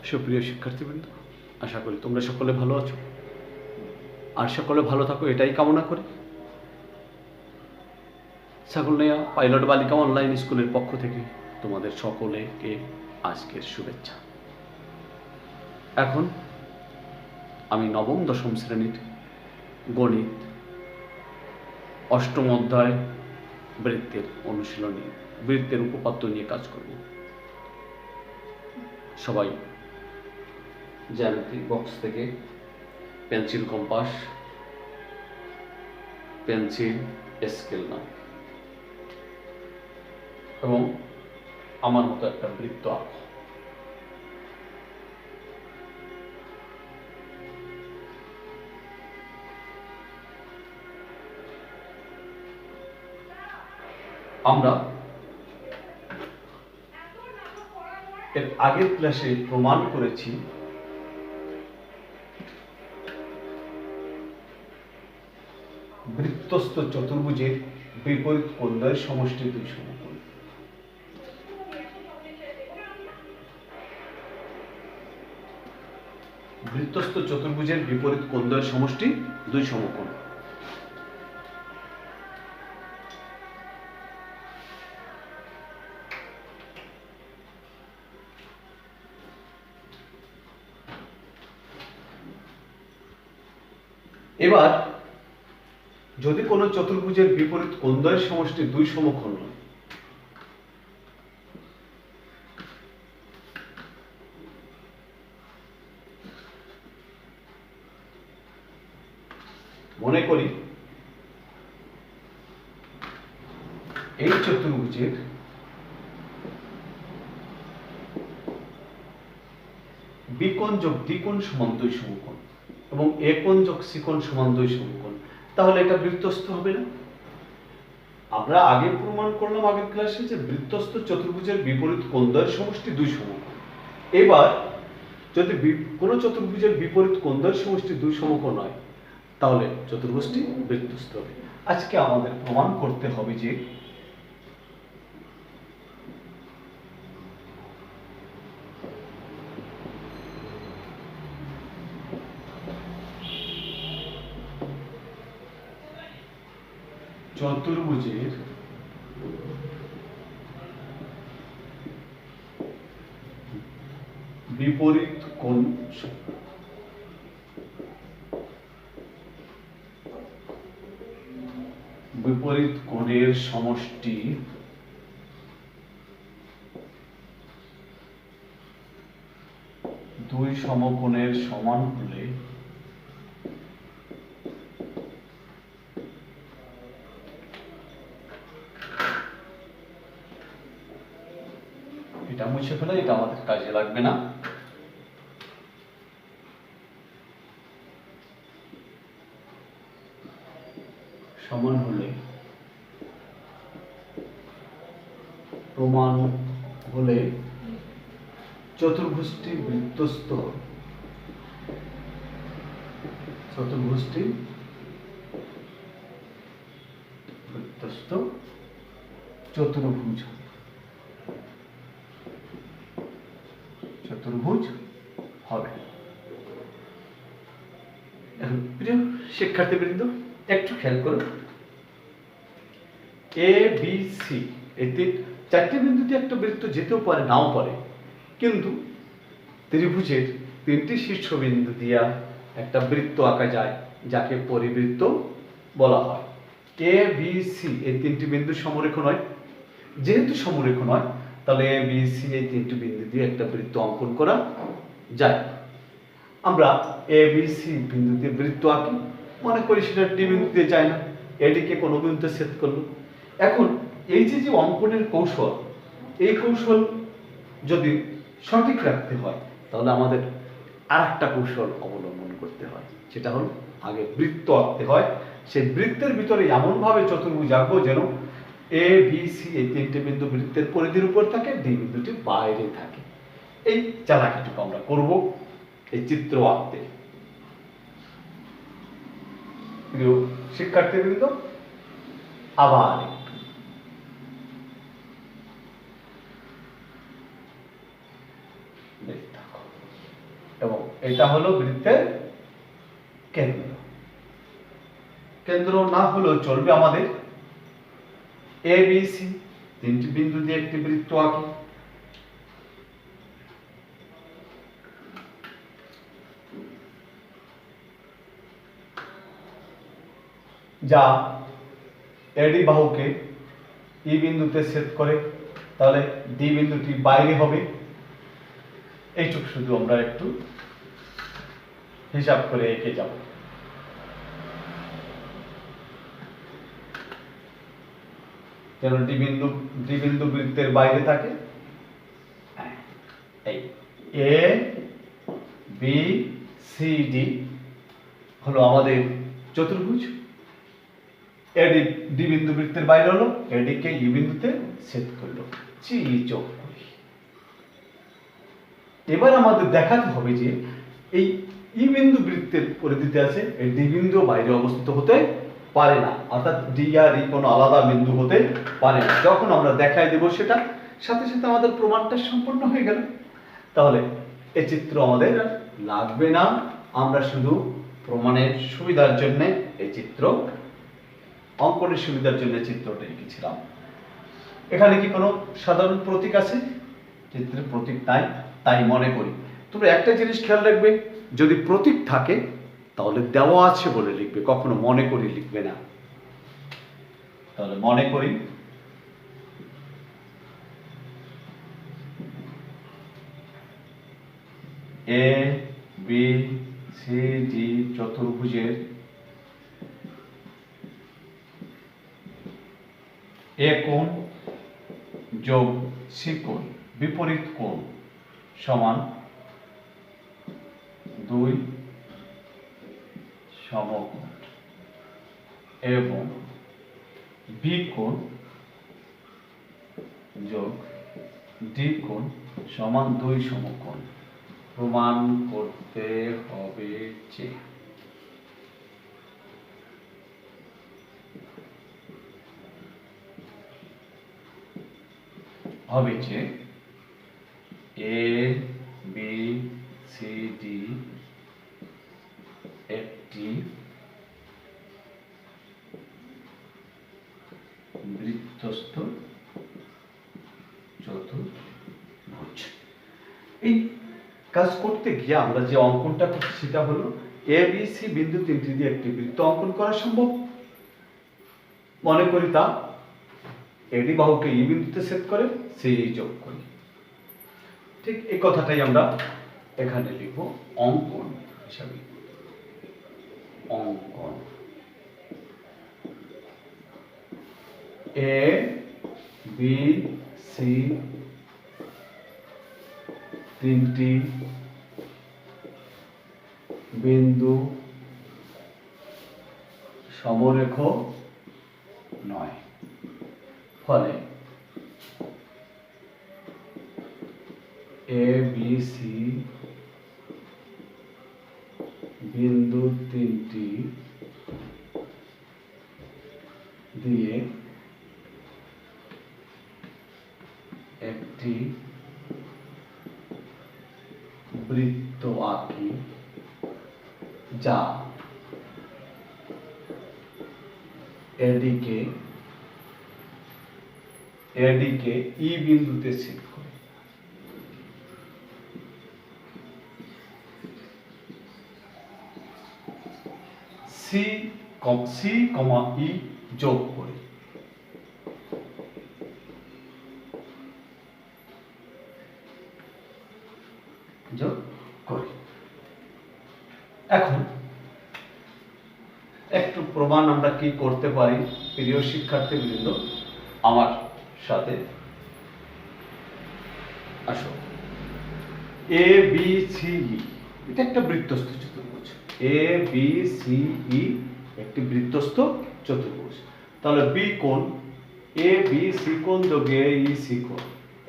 সুপ্রিয় শিক্ষার্থীবৃন্দ, আশা করি তোমরা সকলে ভালো আছো আর সকলে ভালো থাকো এটাই কামনা করি। ছাগলনাইয়া পাইলট বালিকা অনলাইন স্কুলের পক্ষ থেকে তোমাদের সকলকে আজকের শুভেচ্ছা। এখন আমি নবম দশম শ্রেণীর গণিত অষ্টম অধ্যায় বৃত্তের অনুশীলনী, বৃত্তের উপপাদ্য নিয়ে কাজ করব। সবাই জ্যামিতিক বক্স থেকে পেন্সিল, কম্পাস, পেন্সিল, স্কেল নাও এবং আমার মতো একটা বৃত্ত আঁকো। আমরা এর আগের ক্লাসে প্রমাণ করেছি বৃত্তস্থ চতুর্ভুজের বিপরীত কোণদ্বয়ের সমষ্টি দুই সমকোণ। বৃত্তস্থ চতুর্ভুজের বিপরীত কোণদ্বয়ের সমষ্টি দুই সমকোণ। এবার যদি কোনো চতুর্ভুজের বিপরীত কোণদ্বয়ের সমষ্টি দুই সমকোণ হয়, মনে করি এই চতুর্ভুজের বিকোণ যোগ দ্বিকোণ সমান দুই সমকোণ এবং এ কোণ যোগ সি কোণ সমান দুই সমকোণ, তাহলে এটা বৃত্তস্থ হবে না? আমরা আগে প্রমাণ করলাম আগের ক্লাসে যে বৃত্তস্থ চতুর্ভুজের বিপরীত কোণদ্বয়ের সমষ্টি দুই সমকোণ। এবার যদি কোনো চতুর্ভুজের বিপরীত কোণদ্বয়ের সমষ্টি দুই সমকোণ হয়, তাহলে চতুর্ভুজটি বৃত্তস্থ হবে। আজকে আমাদের প্রমাণ করতে হবে যে চতুর্ভুজের বিপরীত কোণ বিপরীত কোণের সমষ্টি দুই সমকোণের সমান হলে এটা মুছে ফেলে, এটা আমাদের কাজে লাগবে না। সমান হলে প্রমাণ হলে চতুর্ভুজটি বৃত্তস্থ, চতুর্ভুজটি বৃত্তস্থ চতুর্ভুজ, চতুর্ভুজ হবে। এখন প্রিয় শিক্ষার্থীবৃন্দ, একটু খেয়াল করো, এ বি সি এই চারটি বিন্দুতে একটা বৃত্ত যেতেও পারে, নাও পারে, কিন্তু ত্রিভুজের তিনটি শীর্ষবিন্দু দিয়া একটা বৃত্ত আঁকা যায়, যাকে পরিবৃত্ত বলা হয়। এ বি সি এই তিনটি বিন্দু সমরেখ নয়, যেহেতু সমরেখ নয়, তাহলে এ বি সি এই তিনটি বিন্দু দিয়ে একটা বৃত্ত অঙ্কন করা যায়। আমরা এ বি সি বিন্দু দিয়ে বৃত্ত আঁকি, মনে করি সেটা ডি বিন্দুতে যায় না, এডিকে কোনো বিন্দুতে ছেদ করলো। এখন এই যে অঙ্কনের কৌশল, এই কৌশল যদি সঠিক রাখতে হয়, তাহলে আমাদের আরেকটা কৌশল অবলম্বন করতে হয়, সেটা হলো আগে বৃত্ত আঁকতে হয়। সেই বৃত্তের ভিতরে এমন ভাবে চতুর্ভুজ আঁকবো যেন এ বি সি এই তিনটে বিন্দু বৃত্তের পরিধির উপর থাকে, ডি বিন্দুটি বাইরে থাকে। এই চালাকিটুকু আমরা করব এই চিত্র আঁকতে। প্রিয় শিক্ষার্থীবৃন্দ, আবার এবং এটা হলো বৃত্তের কেন্দ্র। কেন্দ্র না হলেও চলবে আমাদের। এ বি সি তিনটি বিন্দু দিয়ে একটি বৃত্ত আঁকি। যা এডি বাহুকে ই বিন্দুতে ছেদ করে, তাহলে ডি বিন্দুটি বাইরে হবে। এইটুকু শুধু আমরা একটু হিসাব করে এঁকে যাব। যেন ডি বিন্দু বৃত্তের বাইরে থাকে। এই এ বি সি ডি হলো আমাদের চতুর্ভুজ। এডি ডি বিন্দু বৃত্তের বাইরে হলো, এডি কে ই বিন্দুতে ছেদ করলো, চি যোগ করি। এবার আমাদের দেখাতে হবে যে এই ই বিন্দু বৃত্তের পরিধিতে আছে, এই ডি বিন্দু বাইরে অবস্থিত হতে পারে না, অর্থাৎ ডি আর ই কোনো আলাদা বিন্দু হতে পারে না। যখন আমরা দেখাই দেব সেটা সাথে সাথে আমাদের প্রমাণটা সম্পূর্ণ হয়ে গেল। তাহলে এই চিত্র আমাদের লাগবে না, আমরা শুধু প্রমাণের সুবিধার জন্য এই চিত্র, অঙ্কনের সুবিধার জন্য চিত্রটা এঁকেছিলাম। এখানে কি কোনো সাধারণ প্রতীক আছে? চিত্রের প্রতীক নাই, তাই মনে করি। তোমরা একটা জিনিস খেয়াল রাখবে, যদি প্রতীক থাকে তাহলে দেওয়া আছে বলে লিখবে, কখনো মনে করি লিখবে না। তাহলে মনে করি এ বি সি ডি চতুর্ভুজের এ কোণ যোগ সি কোণ বিপরীত কোণ সমান 2 সমকোণ এবং বি কোণ যোগ ডি কোণ সমান 2 সমকোণ। প্রমাণ করতে হবে যে এ বি সি ডি একটি বৃত্তস্থ চতুর্ভুজ। এই কাজ করতে গিয়ে আমরা যে অঙ্কনটা করছি সেটা হলো এ বি সি বিন্দু তিনটি দিয়ে একটি বৃত্ত অঙ্কন করা সম্ভব। মনে করি তা এডি বাহুকে ই বিন্দুতে ছেদ করে সেই যোগ করি। ঠিক এই কথাটাই আমরা এখানে লিখব অঙ্কন হিসাবে। অঙ্কন এ বি সি তিনটি বিন্দু সমরেখ নয়, ফলে এ বি সি বিন্দু তিনটি দিয়ে একটি বৃত্ত আঁকি যা এডিকে ই বিন্দুতে ছেদ করে। সি কমা ই যোগ করি। এখন একটু প্রমাণ আমরা কি করতে পারি, প্রিয় শিক্ষার্থীবৃন্দ আমার সাথে আসো। এ বি সি ই এটা একটা বৃত্তস্থ চতুর্ভুজ। এ বি সি ই একটি বৃত্তস্থ চতুর্ভুজ। তাহলে বি কোণ এ বি সি কোণ যোগ এ ই সি কোণ,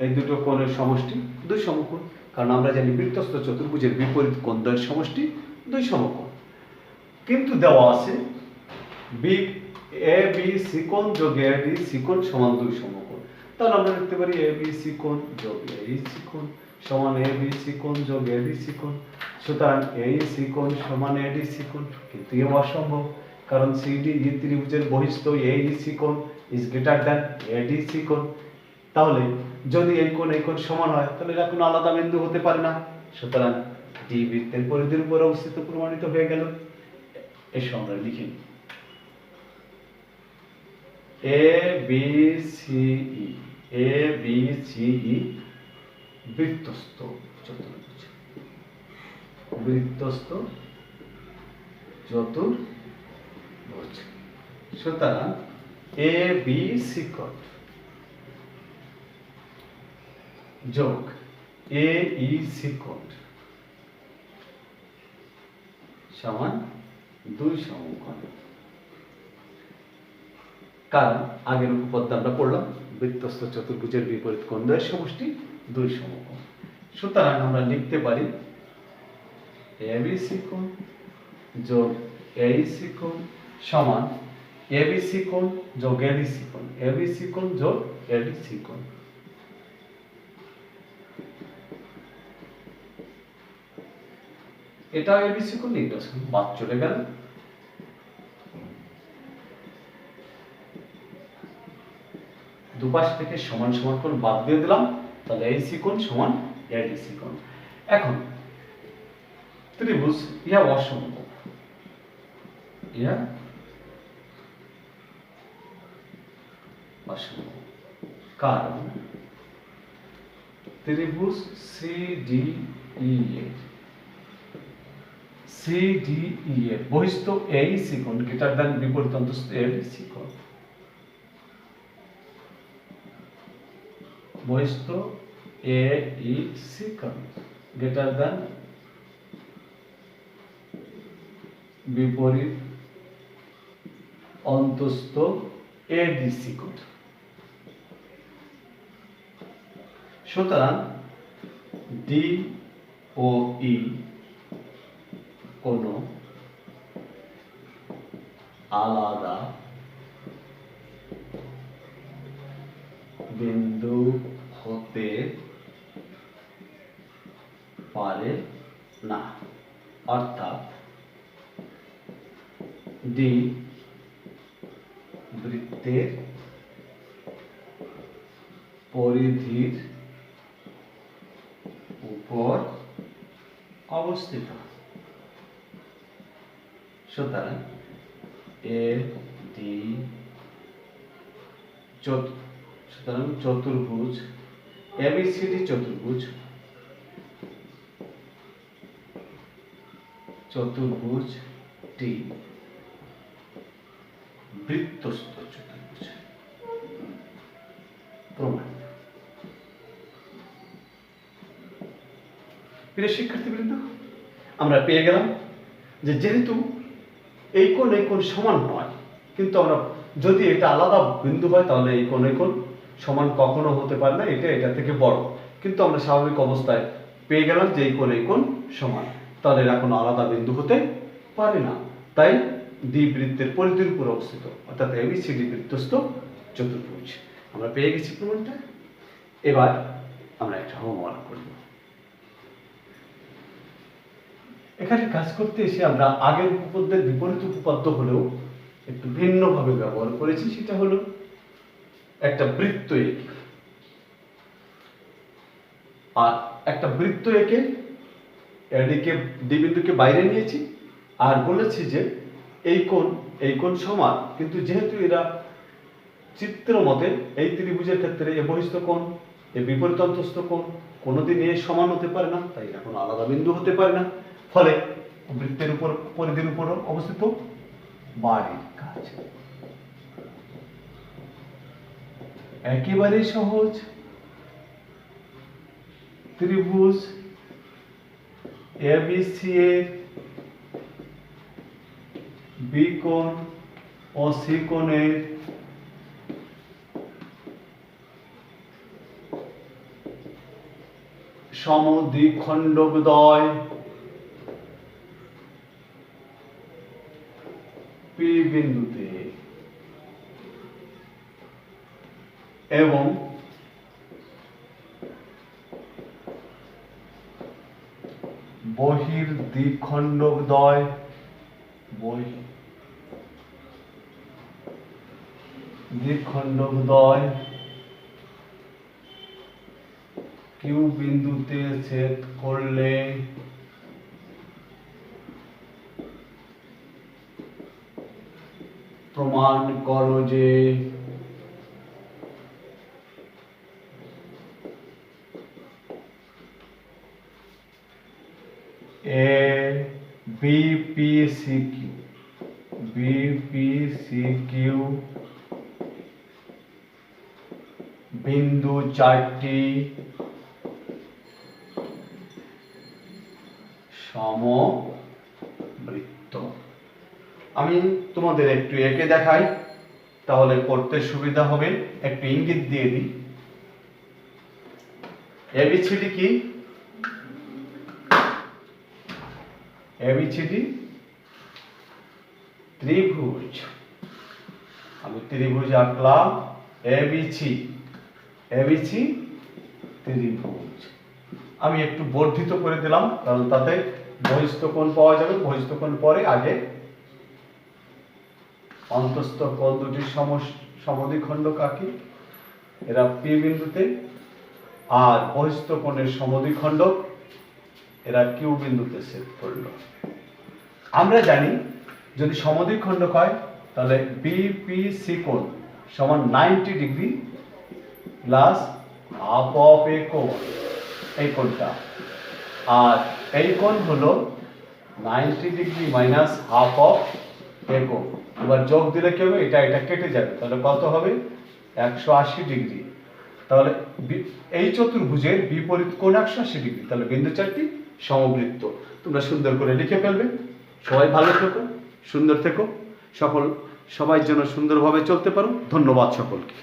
এই দুটো কোণের সমষ্টি 2 সমকোণ। কারণ আমরা জানি বৃত্তস্থ চতুর্ভুজের বিপরীত কোণ দ্বয়ের সমষ্টি 2 সমকোণ। কিন্তু দেওয়া আছে বি এ বি সি কোণ যোগ এ ডি সি কোণ সমান 2 সমকোণ। তাহলে আমরা লিখতে পারি এ বি সি কোণ যোগ এ ই সি কোণ সমান এ বি সি কোণ যোগ এ ডি সি কোণ সুতরাং AC কোণ সমান ADC কোণ, কিন্তু এ অসম্ভব, কারণ CDE ত্রিভুজের বহিস্থ AEC কোণ ইজ গ্রেটার দ্যান ADC কোণ। তাহলে যদি এই কোণ সমান হয় তাহলে এরা কোনো আলাদা বিন্দু হতে পারে না। সুতরাং ডি বৃত্তের পরিধির উপর অবস্থিত প্রমাণিত হয়ে গেল। এসো আমরা লিখি ABCE ABCE বৃত্তস্থ চতুর্ভুজ, বৃত্তস্থ চতুর্ভুজ। সুতরাং ABC কোণ যোগ AEC কোণ সমান 2 সমকোণ। কারণ আগের উপপাদ্য আমরা পড়লাম বৃত্তস্থ চতুর্ভুজের বিপরীত কোণদ্বয়ের সমষ্টি 2 সমকোণ। সুতরাং আমরা লিখতে পারি ABC কোণ যোগ AEC কোণ সমান ABC কোণ যোগ ADC কোণ, ABC কোণ যোগ ADC কোণ। এটা ABC কোণ, এটা বাদ চলে গেল। দুপাশ থেকে সমান সমান কোণ বাদ দিয়ে দিলাম, তাহলে AC কোণ সমান ADC কোণ। এখন ত্রিভুজ ইহা অসমকোণ, ইহা অসমকোণ, কারণ ত্রিভুজ CDE এর বহিস্থ AEC কোণ গ্রেটার দ্যান বিপরীত অন্তস্থ ADC কোণ, বহিস্থ AEC কোণ গ্রেটার দ্যান বিপরীত অন্তস্থ ADC কোণ। সুতরাং ডি ও ই কোনো আলাদা বিন্দু হতে পারে না, অর্থাৎ ডি বৃত্তের পরিধির উপর অবস্থিত। সুতরাং সুতরাং চতুর্ভুজ ABCD চতুর্ভুজ টি বৃত্তস্থ চতুর্ভুজ প্রমাণিত। প্রিয় শিক্ষার্থীবৃন্দ, আমরা পেয়ে গেলাম যে যেহেতু এই কোণ সমান নয়, কিন্তু আমরা যদি এটা আলাদা বিন্দু হয় তাহলে এই কোণ সমান কখনো হতে পারে না, এটা থেকে বড়। কিন্তু আমরা স্বাভাবিক অবস্থায় পেয়ে গেলাম যে এই কোণ সমান, তাহলে এরা কোনো আলাদা বিন্দু হতে পারে না। তাই ডি বৃত্তের পরিধির উপর অবস্থিত, অর্থাৎ ABCD বৃত্তস্থ চতুর্ভুজ। আমরা পেয়ে গেছি প্রমাণটা। এবার আমরা একটা হোমওয়ার্ক করব। এখানে কাজ করতে এসে আমরা আগের উপপাদ্যের বিপরীত উপপাদ্য হলেও একটু ভিন্নভাবে ব্যবহার করেছি। সেটা হলো একটা বৃত্ত এঁকে, আর একটা বৃত্ত এঁকে ডি বিন্দুকে বাইরে নিয়েছি আর বলেছি যে এই কোণ সমান, কিন্তু যেহেতু এরা চিত্র মতে এই ত্রিভুজের ক্ষেত্রে এ বহিস্থ কোণ এ বিপরীত অন্তস্থ কোণ কোনোদিন এ সমান হতে পারে না, তাই এরা কোনো আলাদা বিন্দু হতে পারে না। ফলে বৃত্তের উপর পরিধির উপর অবস্থিত বাড়ির কাজ একেবারে সহজ। ত্রিভুজ ABC এর বি কোণ ও সি কোণের সমদ্বিখণ্ডকদ্বয় পি বিন্দুতে এবং বহির দ্বিখণ্ডকদ্বয় দ্বিখণ্ডকদ্বয় কিউ বিন্দুতে ছেদ করলে প্রমাণ করো যে এ বিপিসিকিউ বিন্দু চারটি সমবৃত্ত। আমি তোমাদের একটু এঁকে দেখাই, তাহলে করতে সুবিধা হবে। একটু ইঙ্গিত দিয়ে দিই। এবিসিডি কি? এবিসিডি ত্রিভুজ। আমি ত্রিভুজ আঁকলাম, এবিসি ত্রিভুজ। আমি একটু বর্ধিত করে দিলাম, কারণ তাতে বহিস্থ কোণ পাওয়া যাবে। বহিস্থ কোণ পরে, আগে অন্তঃস্থ কোণ দুটির সমদ্বিখণ্ডক আঁকি। এরা পি বিন্দুতে, আর বহিস্থ কোণের সমদ্বিখণ্ডক এরা কিউ বিন্দুতে ছেদ করল। আমরা জানি যদি সমদ্বিখণ্ডক হয় তাহলে বিপিসি কোণ সমান 90 ডিগ্রি প্লাস হাফ অফ এ কোণ, এই কোণটা। আর এই কোণ হলো 90 ডিগ্রি মাইনাস হাফ অফ এ কোণ। এবার যোগ দিলে কি হবে? এটা কেটে যাবে, তাহলে কত হবে? 180 ডিগ্রি। তাহলে এই চতুর্ভুজের বিপরীত কোণ 180 ডিগ্রি। তাহলে বিন্দু চারটি সমবৃত্ত। তোমরা সুন্দর করে লিখে ফেলবে। সবাই ভালো থেকো, সুন্দর থেকো, সবাই যেন সুন্দরভাবে চলতে পারো। ধন্যবাদ সকলকে।